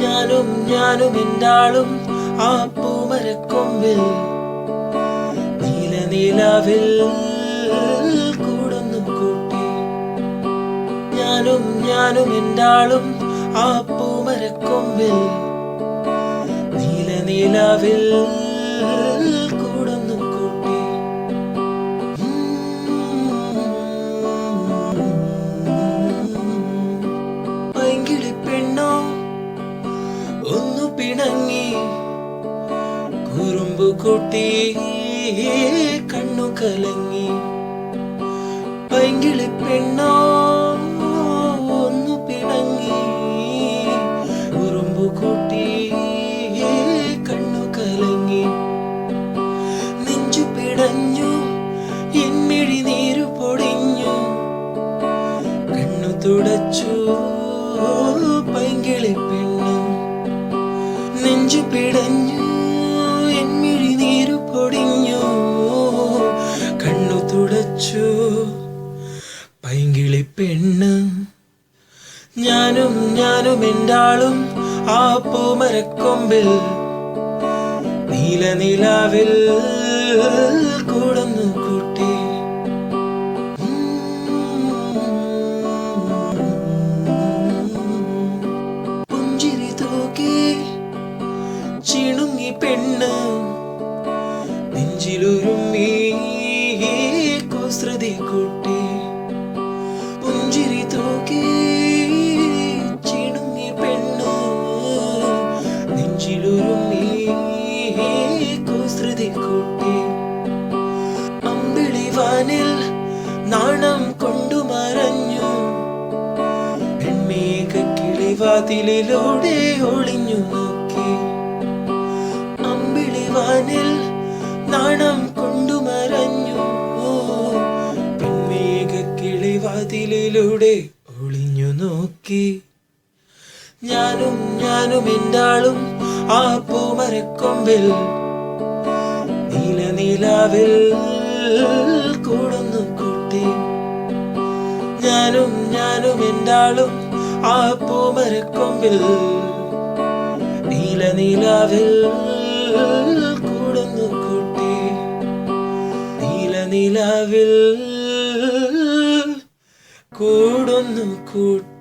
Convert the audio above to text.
ഞാനും എന്താളും ആ പൂമരക്കൊമ്പിൽ നീലനിലാവിൽ കൂടുന്നു കൂട്ടി. ഞാനും എന്താളും ആ പൂമരക്കൊമ്പിൽ നീലനിലാവിൽ കൂടുന്നു കൂട്ടി. പൈങ്കിളി പെണ്ണോ ഒന്നു പിണങ്ങി കുറുമ്പു കൂട്ടി കണ്ണു കലങ്ങി. പൈങ്കിളി പെണ്ണോ ഒന്നു പിണങ്ങി കുറുമ്പു കൂട്ടി കണ്ണു കലങ്ങി. നെഞ്ചു പിടഞ്ഞു എന്മിഴി നീരു പൊടിഞ്ഞു കണ്ണു തുടച്ചു പൈങ്കിളി പെണ്ണു. നെഞ്ചു പിടഞ്ഞു എന്മിഴി നീരു പൊടിഞ്ഞു കണ്ണു തുടച്ചു പൈങ്കിളി പെണ്ണ്. ഞാനും എന്താളും ആ പൂമരക്കൊമ്പിൽ നീലനിലാവിൽ കൂടുന്നു കൂട്ടി. പുഞ്ചിരി തൂക്കി ചിണുങ്ങി പെണ്ണ് നെഞ്ചിലുരുമ്മി കുസൃതി കൂട്ടി. പുഞ്ചിരി തൂക്കി ചിണുങ്ങി പെണ്ണ് നെഞ്ചിലുരുമ്മി കുസൃതി കൂട്ടി. അമ്പിളിവാനിൽ നാണം കൊണ്ടു മറഞ്ഞു പെൺമേഘ കിളിവാതിലിലൂടെ ഒളിഞ്ഞു നോക്കി. അമ്പിളിവാനിൽ നാണം കൊണ്ടു മറഞ്ഞു പെൺമേഘ കിളിവാതിലിലൂടെ ഒളിഞ്ഞു നോക്കി. ഞാനും എന്താളും ആ പൂമരക്കൊമ്പിൽ നീലനിലാവിൽ കൂടുന്നു കൂട്ടി. ഞാനും എന്താളും ആ പൂമരക്കൊമ്പിൽ നീലനിലാവിൽ കൂടുന്നു കൂട്ടി. നീലനിലാവിൽ കൂടുന്നു കൂട്ടി.